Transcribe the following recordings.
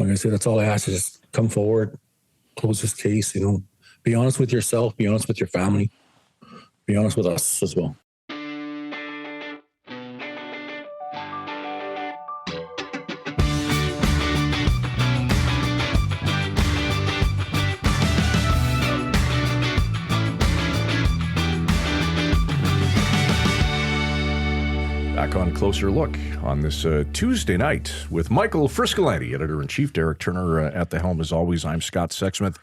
Like I said, that's all I ask is just come forward, close this case, be honest with yourself, be honest with your family, be honest with us as well. Back on Closer Look on this Tuesday night with Michael Friscolanti, editor-in-chief, Derek Turner at the helm as always. I'm Scott Sexsmith.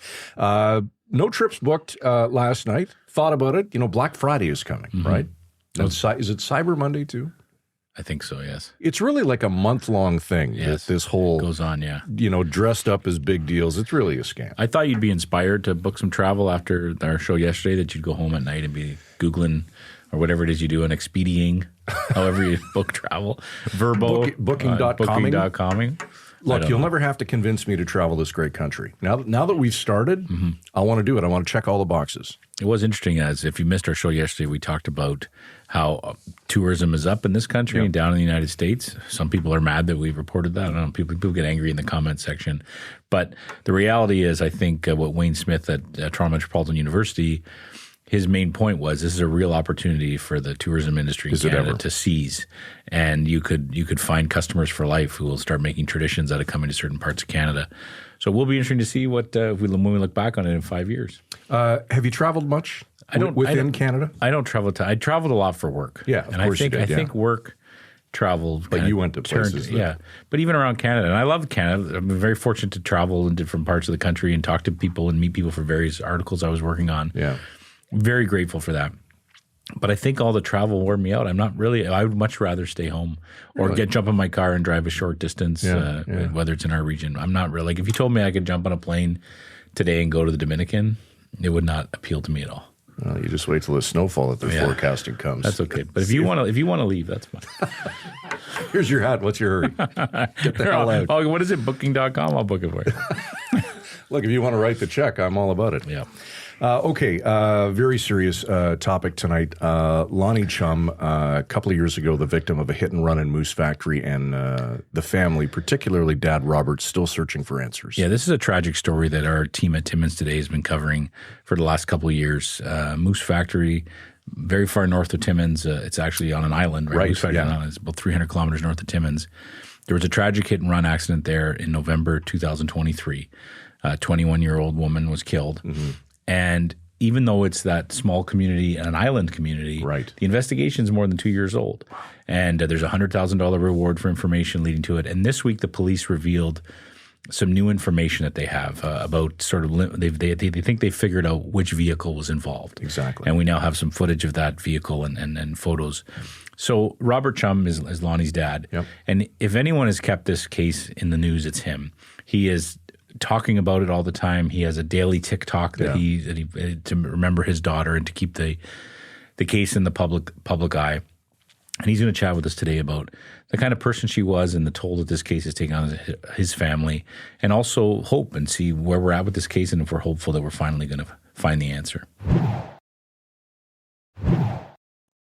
No trips booked last night. Thought about it. Black Friday is coming, right? Is it Cyber Monday too? I think so, yes. It's really like a month-long thing. Yes. This whole goes on, yeah. Dressed up as big deals. It's really a scam. I thought you'd be inspired to book some travel after our show yesterday, that you'd go home at night and be Googling or whatever it is you do on Expedying, however you book travel. Verbo. Booking.com. Look, you'll never have to convince me to travel this great country. Now that we've started, I want to do it. I want to check all the boxes. It was interesting, as if you missed our show yesterday, we talked about how tourism is up in this country and down in the United States. Some people are mad that we've reported that. I don't know, people get angry in the comment section. But the reality is, I think what Wayne Smith at Toronto Metropolitan University, his main point was, this is a real opportunity for the tourism industry in Canada to seize. And you could find customers for life who will start making traditions out of coming to certain parts of Canada. So it will be interesting to see what when we look back on it in 5 years. Have you traveled much within Canada? I don't travel. I traveled a lot for work. Yeah, and I think work travel. But you went to places. But even around Canada, and I love Canada. I'm very fortunate to travel in different parts of the country and talk to people and meet people for various articles I was working on. Yeah. Very grateful for that. But I think all the travel wore me out. I would much rather stay home or jump in my car and drive a short distance, whether it's in our region. I'm not really, if you told me I could jump on a plane today and go to the Dominican, it would not appeal to me at all. Well, you just wait till the snowfall that they're forecasting comes. That's okay. But if you want to leave, that's fine. Here's your hat. What's your hurry? Get the hell out. Oh, what is it? Booking.com? I'll book it for you. Look, if you want to write the check, I'm all about it. Yeah. Okay, very serious topic tonight. Loni Chum, a couple of years ago, the victim of a hit and run in Moose Factory, and the family, particularly Dad Robert, still searching for answers. Yeah, this is a tragic story that our team at Timmins Today has been covering for the last couple of years. Moose Factory, very far north of Timmins. It's actually on an island, right? Moose Factory on an island. It's about 300 kilometers north of Timmins. There was a tragic hit and run accident there in November 2023. A 21-year-old woman was killed. Mm-hmm. And even though it's that small community, an island community, the investigation is more than 2 years old. And there's a $100,000 reward for information leading to it. And this week, the police revealed some new information that they have about they think they figured out which vehicle was involved. Exactly. And we now have some footage of that vehicle and photos. So Robert Chum is Lonnie's dad. Yep. And if anyone has kept this case in the news, it's him. He is talking about it all the time. He has a daily TikTok that he to remember his daughter and to keep the case in the public eye. And he's going to chat with us today about the kind of person she was and the toll that this case has taken on his family, and also hope and see where we're at with this case and if we're hopeful that we're finally going to find the answer.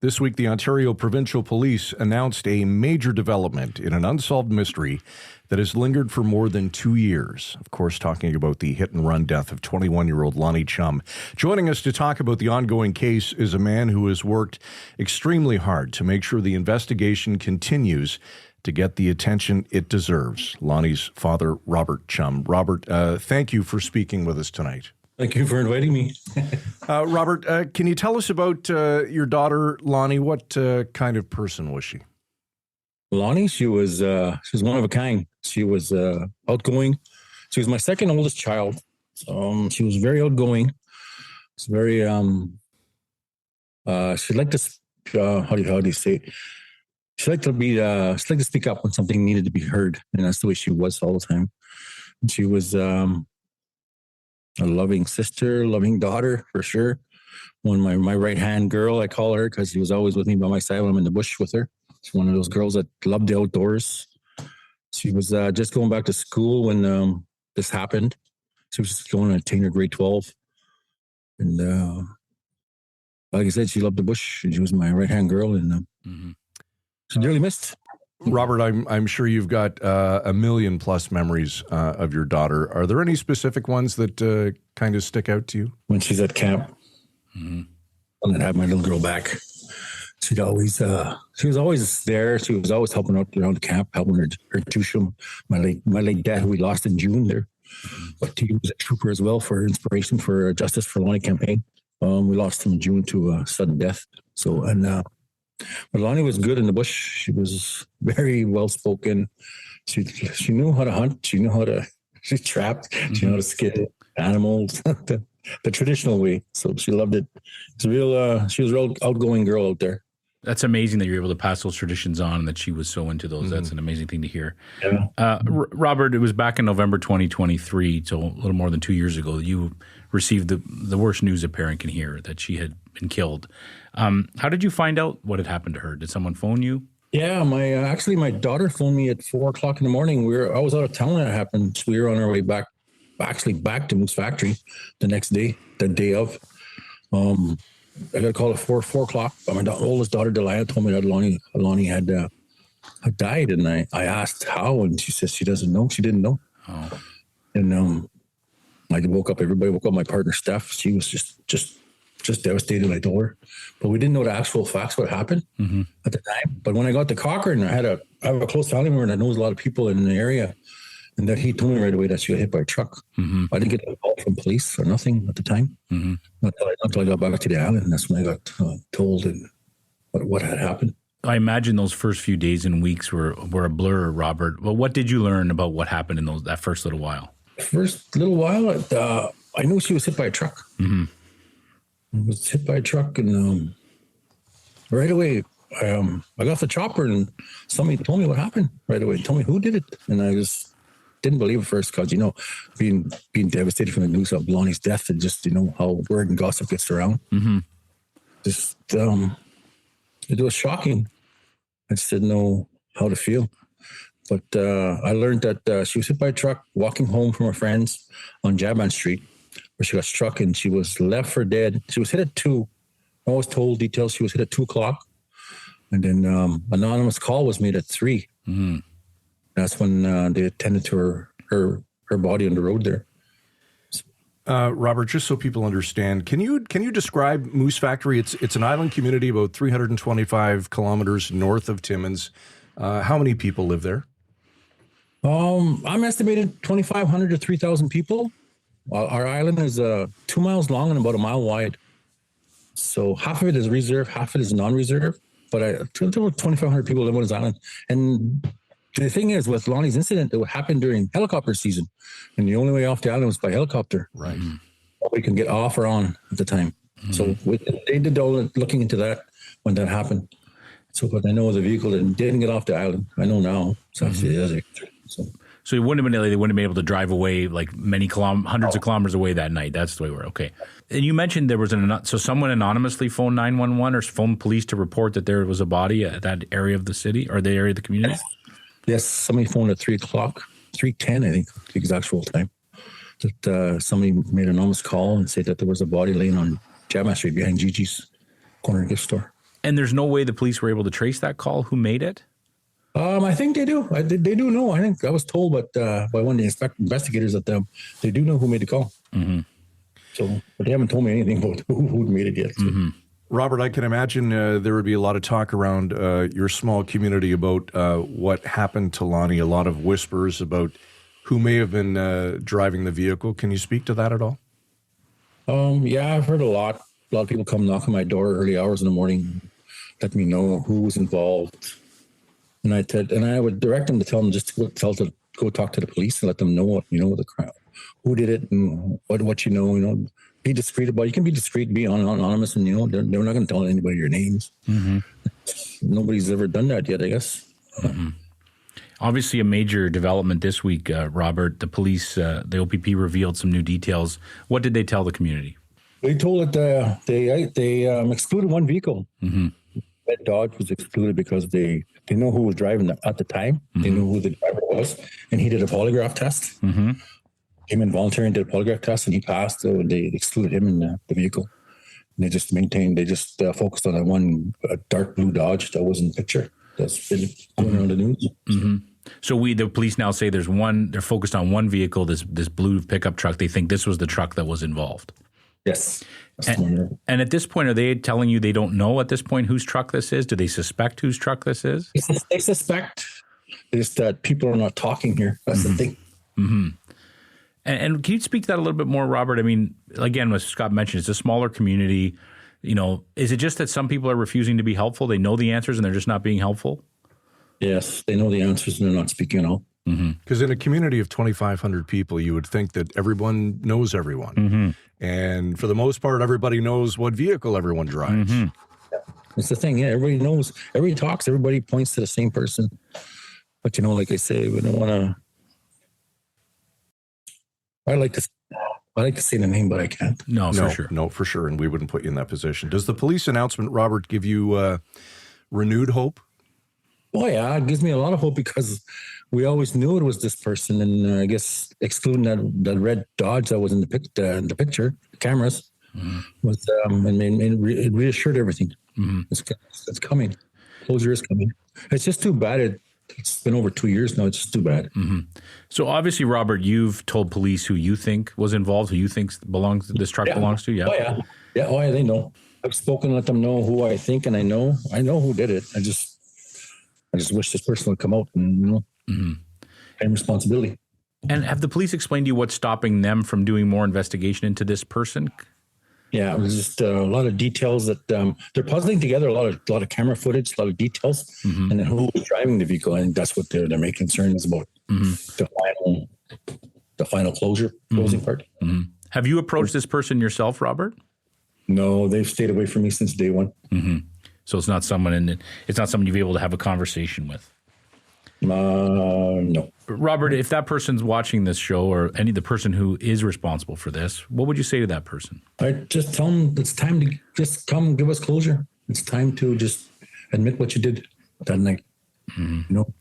This week, the Ontario Provincial Police announced a major development in an unsolved mystery that has lingered for more than 2 years. Of course, talking about the hit-and-run death of 21-year-old Loni Chum. Joining us to talk about the ongoing case is a man who has worked extremely hard to make sure the investigation continues to get the attention it deserves. Loni's father, Robert Chum. Robert, thank you for speaking with us tonight. Thank you for inviting me. Robert, can you tell us about your daughter, Loni? What kind of person was she? Loni, she was one of a kind. She was outgoing. She was my second oldest child. She was very outgoing. She's very she liked to how do you say it? She liked to speak up when something needed to be heard, and that's the way she was all the time. She was a loving sister, loving daughter, for sure. My right-hand girl, I call her, because she was always with me by my side when I'm in the bush with her. She's one of those girls that loved the outdoors. She was just going back to school when this happened. She was just going to attain her grade 12. And like I said, she loved the bush. And she was my right-hand girl, and she's dearly missed. Robert, I'm sure you've got a million plus memories of your daughter. Are there any specific ones that kind of stick out to you? When she's at camp, and I'd have my little girl back. She was always there. She was always helping out around the camp, helping her Chum, my late dad, who we lost in June there. But he was a trooper as well for inspiration for Justice for Loni campaign. We lost him in June to sudden death. But Loni was good in the bush. She was very well spoken. She knew how to hunt. She trapped. She knew how to skin animals the traditional way. So she loved it. It's she was a real outgoing girl out there. That's amazing that you're able to pass those traditions on and that she was so into those. That's an amazing thing to hear. Yeah. Robert, it was back in November 2023, so a little more than 2 years ago, you received the worst news a parent can hear, that she had been killed. How did you find out what had happened to her? Did someone phone you? Yeah, my daughter phoned me at 4:00 in the morning. I was out of town when it happened. We were on our way back to Moose Factory the next day, the day of. I got a call at 4:00. My oldest daughter, Delia, told me that Loni had died. And I asked how, and she says she doesn't know. She didn't know. Oh. And I woke up my partner, Steph. She was just devastated, I told her. But we didn't know the actual facts, what happened at the time. But when I got to Cochrane, I have a close family member that knows a lot of people in the area. And that he told me right away that she got hit by a truck. I didn't get a call from police or nothing at the time. Until I got back to the island. That's when I got told what had happened. I imagine those first few days and weeks were a blur, Robert. Well, what did you learn about what happened in that first little while? First little while, I knew she was hit by a truck. Was hit by a truck, and right away, I got off the chopper, and somebody told me what happened right away. Told me who did it, and I just didn't believe it first because, being devastated from the news of Lonnie's death and just, how word and gossip gets around. Just, it was shocking. I just didn't know how to feel. But I learned that she was hit by a truck walking home from her friends on Jaban Street, where she got struck and she was left for dead. She was hit at 2. I was told details. She was hit at 2:00. And then anonymous call was made at 3. That's when they attended to her body on the road there. Robert, just so people understand, can you describe Moose Factory? It's an island community about 325 kilometers north of Timmins. How many people live there? I'm estimated 2,500 to 3,000 people. Our island is 2 miles long and about a mile wide. So half of it is reserve, half of it is non-reserve. But 2,500 people live on this island. And the thing is, with Lonnie's incident, it happened during helicopter season. And the only way off the island was by helicopter. Right. We can get off or on at the time. So they did all looking into that when that happened. So, but I know the vehicle that didn't get off the island. I know now. So So they wouldn't have been able to drive away like hundreds of kilometers away that night. That's the way we're okay. And you mentioned there was so someone anonymously phoned 911 or phoned police to report that there was a body at that area of the city or the area of the community. Yes, somebody phoned at 3:10, I think, the exact time. That somebody made an anonymous call and said that there was a body laying on Jaban Street behind Gigi's corner gift store. And there's no way the police were able to trace that call. Who made it? I think they do. They do know. I think I was told, by one of the investigators that they do know who made the call. So, but they haven't told me anything about who made it yet. So. Robert, I can imagine there would be a lot of talk around your small community about what happened to Loni. A lot of whispers about who may have been driving the vehicle. Can you speak to that at all? Yeah, I've heard a lot. A lot of people come knock on my door early hours in the morning, let me know who was involved. And I would direct them to tell them just to go talk to the police and let them know what the crime, who did it, and what be discreet about it. You can be discreet, be anonymous, and they're not going to tell anybody your names. Nobody's ever done that yet, I guess. Obviously, a major development this week, Robert. The police, the OPP revealed some new details. What did they tell the community? They told that they excluded one vehicle. Red Dodge was excluded because they know who was driving at the time. They knew who the driver was, and he did a polygraph test. Came in voluntary and did a polygraph test, and he passed. So they excluded him in the vehicle. And they just focused on that one dark blue Dodge that was in the picture. that's been going around the news. Mm-hmm. So the police now say they're focused on one vehicle, this blue pickup truck. They think this was the truck that was involved. Yes. And at this point, are they telling you they don't know at this point whose truck this is? Do they suspect whose truck this is? They suspect. It's that people are not talking here. That's the thing. Mm-hmm. And can you speak to that a little bit more, Robert? I mean, again, as Scott mentioned, it's a smaller community. You know, is it just that some people are refusing to be helpful? They know the answers and they're just not being helpful? Yes, they know the answers and they're not speaking out. Because in a community of 2,500 people, you would think that everyone knows everyone. Mm-hmm. And for the most part, everybody knows what vehicle everyone drives. Mm-hmm. It's the thing. Yeah, everybody knows. Everybody talks. Everybody points to the same person. But, you know, like I say, we don't want to. I like to say the name, but I can't. No, for sure. And we wouldn't put you in that position. Does the police announcement, Robert, give you renewed hope? Oh, yeah. It gives me a lot of hope because we always knew it was this person. And I guess excluding that red Dodge that was in the picture, the cameras, was it reassured everything. Mm-hmm. It's coming. Closure is coming. It's just too bad. It's been over 2 years now. It's just too bad. Mm-hmm. So obviously, Robert, you've told police who you think was involved, who you think this truck belongs to. Yeah. Oh, yeah. Yeah. Oh, yeah. They know. I've spoken, let them know who I think, and I know who did it. I just wish this person would come out and, take responsibility. And have the police explained to you what's stopping them from doing more investigation into this person? Yeah, it was just a lot of details that they're puzzling together. A lot of camera footage, a lot of details, and then who was driving the vehicle. And that's what their main concern is about. The final closing part. Mm-hmm. Have you approached this person yourself, Robert? No, they've stayed away from me since day one. Mm-hmm. So it's not someone you've been able to have a conversation with. No. Robert, if that person's watching this show or the person who is responsible for this, what would you say to that person? I just tell them it's time to just come give us closure. It's time to just admit what you did that night. Mm-hmm. You know,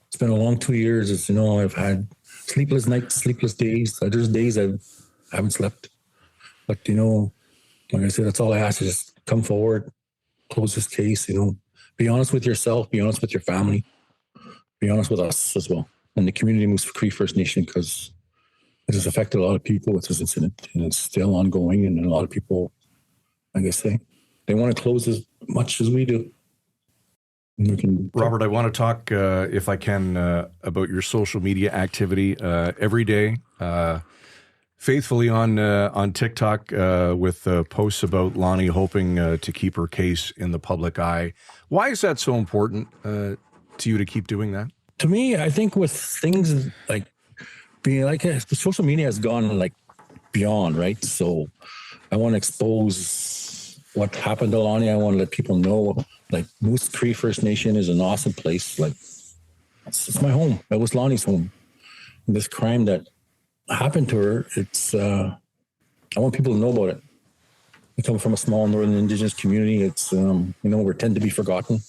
it's been a long 2 years. It's, you know, I've had sleepless nights, sleepless days. There's days I haven't slept. But, you know, like I said, that's all I ask is just come forward, close this case, you know, be honest with yourself, be honest with your family, be honest with us as well. And the community moves for Cree First Nation because it has affected a lot of people with this incident and it's still ongoing. And a lot of people, like I say, they want to close as much as we do. Robert, I want to talk, if I can, about your social media activity every day, faithfully on TikTok with posts about Loni hoping to keep her case in the public eye. Why is that so important to you to keep doing that? To me, I think with things like being like social media has gone like beyond, right? So I want to expose what happened to Loni. I want to let people know like Moose Cree First Nation is an awesome place. Like it's my home. That was Loni's home. And this crime that happened to her, it's I want people to know about it. We come from a small northern Indigenous community. It's you know, we tend to be forgotten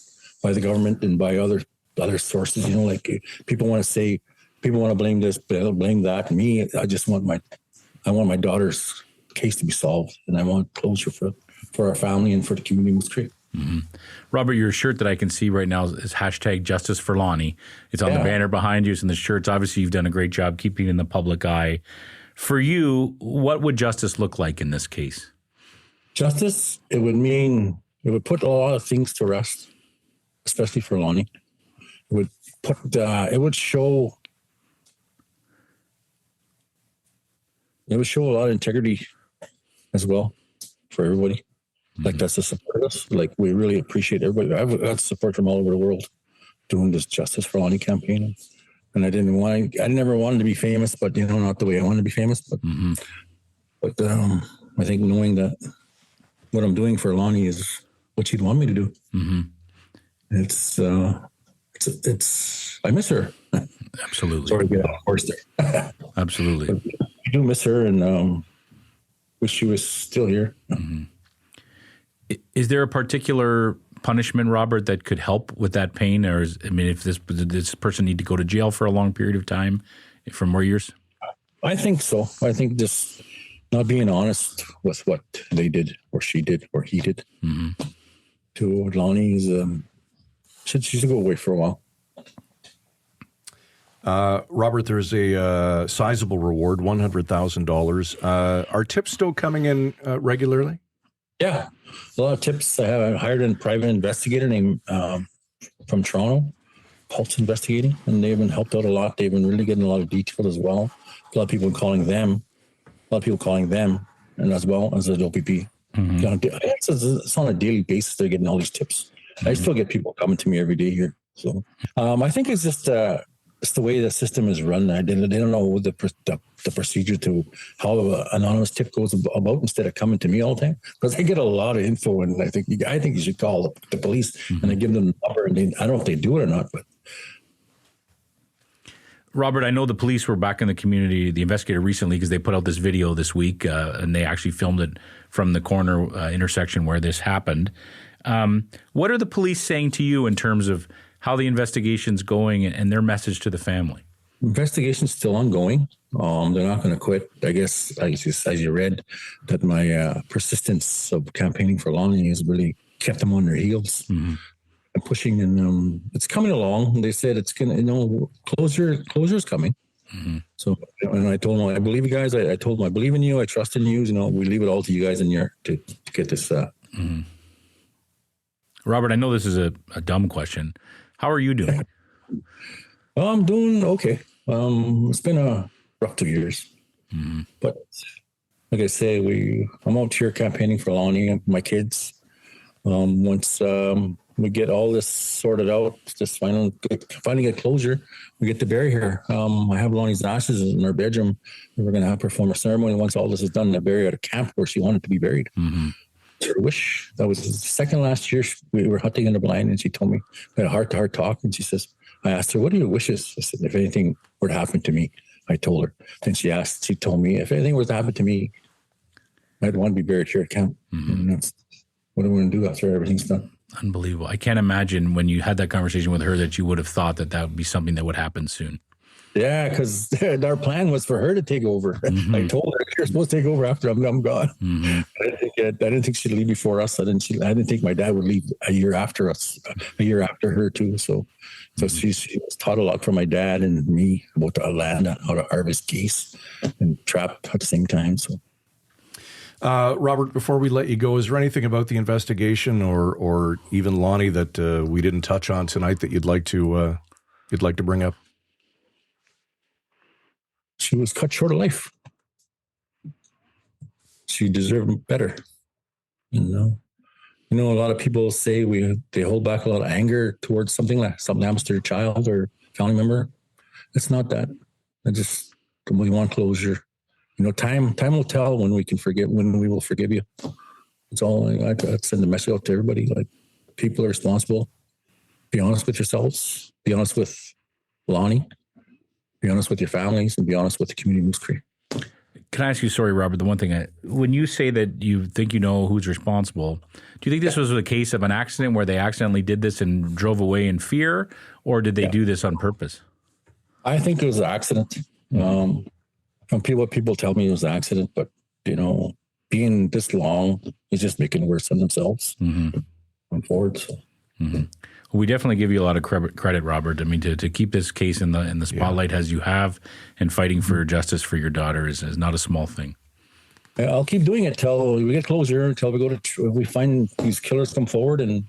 by the government and by other sources. You know, like people want to blame this, blame that. Me, I just want my daughter's case to be solved, and I want closure for our family and for the community of Cree. Mm-hmm. Robert, your shirt that I can see right now is hashtag Justice for Loni. It's on the banner behind you. It's in the shirts. Obviously, you've done a great job keeping it in the public eye. For you, what would justice look like in this case? Justice, it would put a lot of things to rest, especially for Loni. It would show a lot of integrity as well for everybody. Like that's the support us. Like we really appreciate everybody. I've got support from all over the world doing this Justice for Loni campaign. And I never wanted to be famous, but you know, not the way I wanted to be famous. But I think knowing that what I'm doing for Loni is what she'd want me to do. Mm-hmm. It's I miss her. Absolutely. Sorry to get off course there. Absolutely. But I do miss her and wish she was still here. Mm-hmm. Is there a particular punishment, Robert, that could help with that pain? Or if this person need to go to jail for a long period of time for more years? I think so. I think just not being honest with what they did or she did or he did to Loni is She's go away for a while. Robert, there's a sizable reward, $100,000. Are tips still coming in regularly? Yeah, a lot of tips. I hired a private investigator named from Toronto, Pulse Investigating, and they've been helped out a lot. They've been really getting a lot of detail as well. A lot of people calling them, and as well as the OPP. It's on a daily basis. They're getting all these tips. I still get people coming to me every day here. So I think it's just it's the way the system is run. They don't know the procedure to how an anonymous tip goes about instead of coming to me all the time, because I get a lot of info, and I think you should call the police and I give them the number, and I don't know if they do it or not, but. Robert, I know the police were back in the community, the investigator recently, because they put out this video this week, and they actually filmed it from the corner intersection where this happened. What are the police saying to you in terms of how the investigation's going and their message to the family? Investigation's still ongoing. They're not going to quit. I guess, as you read, that my persistence of campaigning for Loni has really kept them on their heels. And pushing, and it's coming along. They said it's going to, closure's coming. So, and I told them, I believe you guys. I told them, I believe in you. I trust in you. We leave it all to you guys to get this. Robert, I know this is a dumb question. How are you doing? I'm doing okay. It's been a rough 2 years, but like I say, I'm out here campaigning for Loni and my kids. Once we get all this sorted out, just finally get closure, we get to bury her. I have Loni's ashes in our bedroom. We're going to perform a ceremony. Once all this is done, to bury her at a camp where she wanted to be buried. It's her wish. That was the second last year. We were hunting in the blind, and she told me, we had a heart-to-heart talk, and she says, I asked her, what are your wishes? I said, if anything were to happen to me, I told her. Then she told me, if anything were to happen to me, I'd want to be buried here at camp. And that's what I'm going to do after everything's done. Unbelievable. I can't imagine when you had that conversation with her that you would have thought that would be something that would happen soon. Yeah, because our plan was for her to take over. I told her, you're supposed to take over after I'm gone. I didn't think she'd leave before us. I didn't think my dad would leave a year after us, a year after her too. So she was taught a lot from my dad and me about the land, how to harvest geese and trap at the same time. So. Robert, before we let you go, is there anything about the investigation or even Loni that we didn't touch on tonight that you'd like to bring up? She was cut short of life. She deserved better. A lot of people say they hold back a lot of anger towards something happens to their child or family member. It's not that. We want closure. Time will tell when we will forgive you. It's all. I'd send a message out to everybody. Like, people are responsible. Be honest with yourselves. Be honest with Loni. Be honest with your families, and be honest with the community Moose Creek. Can I ask you, sorry, Robert, the one thing, when you say that you think you know who's responsible, do you think this was a case of an accident where they accidentally did this and drove away in fear, or did they do this on purpose? I think it was an accident. From what people tell me, it was an accident, but, being this long is just making it worse on themselves going forward. So. We definitely give you a lot of credit, Robert. I mean, to keep this case in the spotlight as you have, and fighting for justice for your daughter is not a small thing. I'll keep doing it till we get closure, until we find these killers come forward and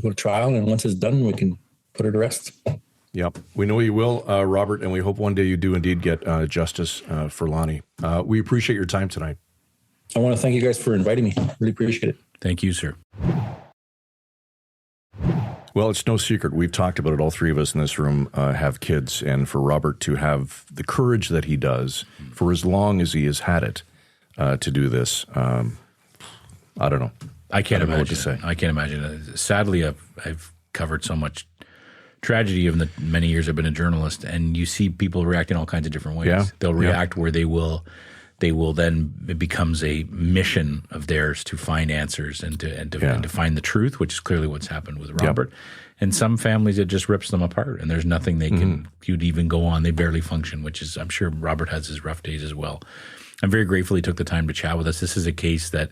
go to trial. And once it's done, we can put her to rest. Yep. We know you will, Robert, and we hope one day you do indeed get justice for Loni. We appreciate your time tonight. I want to thank you guys for inviting me. Really appreciate it. Thank you, sir. Well, it's no secret. We've talked about it. All three of us in this room have kids. And for Robert to have the courage that he does for as long as he has had it to do this, I don't know. I can't imagine what to say. I can't imagine. Sadly, I've covered so much tragedy in the many years I've been a journalist, and you see people react in all kinds of different ways. Yeah. They'll react where they will then, it becomes a mission of theirs to find answers and to find the truth, which is clearly what's happened with Robert. Yep. And some families, it just rips them apart, and there's nothing they can, you'd even go on. They barely function, which is, I'm sure Robert has his rough days as well. I'm very grateful he took the time to chat with us. This is a case that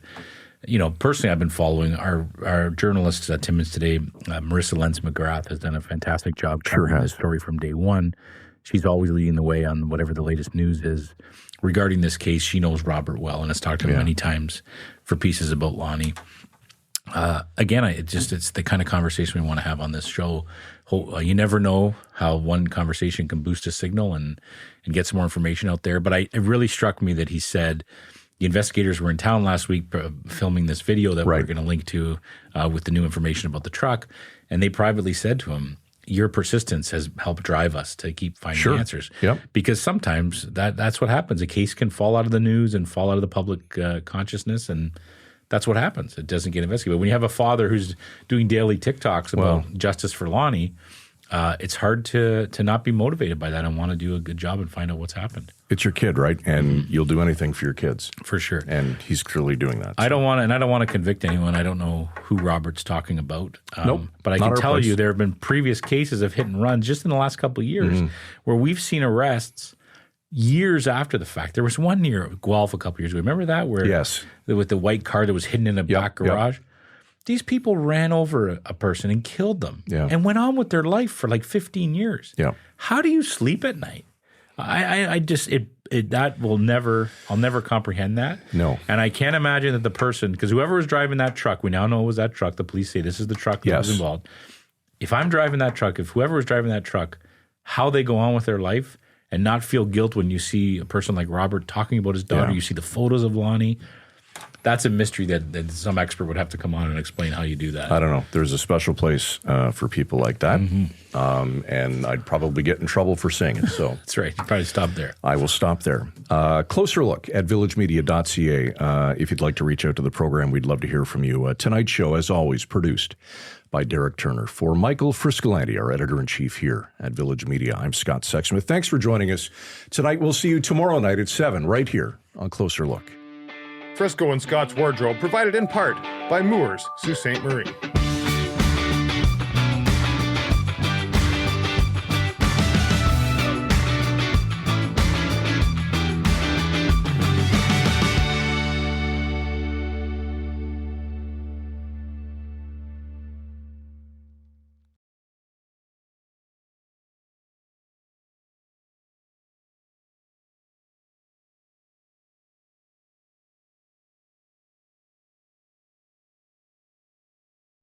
personally, I've been following our journalist at Timmins Today, Marissa Lenz McGrath, has done a fantastic job covering this story from day one. She's always leading the way on whatever the latest news is regarding this case. She knows Robert well and has talked to him many times for pieces about Loni. Again, it's the kind of conversation we want to have on this show. You never know how one conversation can boost a signal and get some more information out there. But it really struck me that he said the investigators were in town last week filming this video that we're going to link to with the new information about the truck. And they privately said to him, your persistence has helped drive us to keep finding answers. Yep. Because sometimes that's what happens. A case can fall out of the news and fall out of the public consciousness, and that's what happens. It doesn't get investigated. But when you have a father who's doing daily TikToks about justice for Loni, it's hard to not be motivated by that and want to do a good job and find out what's happened. It's your kid, right? And you'll do anything for your kids. For sure. And he's clearly doing that. I don't want to convict anyone. I don't know who Robert's talking about. Nope. But I can tell you there have been previous cases of hit and runs just in the last couple of years where we've seen arrests years after the fact. There was one near Guelph a couple of years ago. Remember that? Where with the white car that was hidden in a back garage? Yep. These people ran over a person and killed them and went on with their life for like 15 years. Yeah. How do you sleep at night? I'll never comprehend that. No. And I can't imagine that the person, because whoever was driving that truck, we now know it was that truck. The police say this is the truck that was involved. If I'm driving that truck, if whoever was driving that truck, how they go on with their life and not feel guilt when you see a person like Robert talking about his daughter, you see the photos of Loni. That's a mystery that some expert would have to come on and explain how you do that. I don't know. There's a special place for people like that, and I'd probably get in trouble for saying it. So that's right. You probably stop there. I will stop there. Closer look at villagemedia.ca. If you'd like to reach out to the program, we'd love to hear from you. Tonight's show, as always, produced by Derek Turner. For Michael Friscolanti, our editor-in-chief here at Village Media, I'm Scott Sexsmith. Thanks for joining us tonight. We'll see you tomorrow night at 7 right here on Closer Look. Frisco and Scott's Wardrobe provided in part by Moores, Sault Ste. Marie.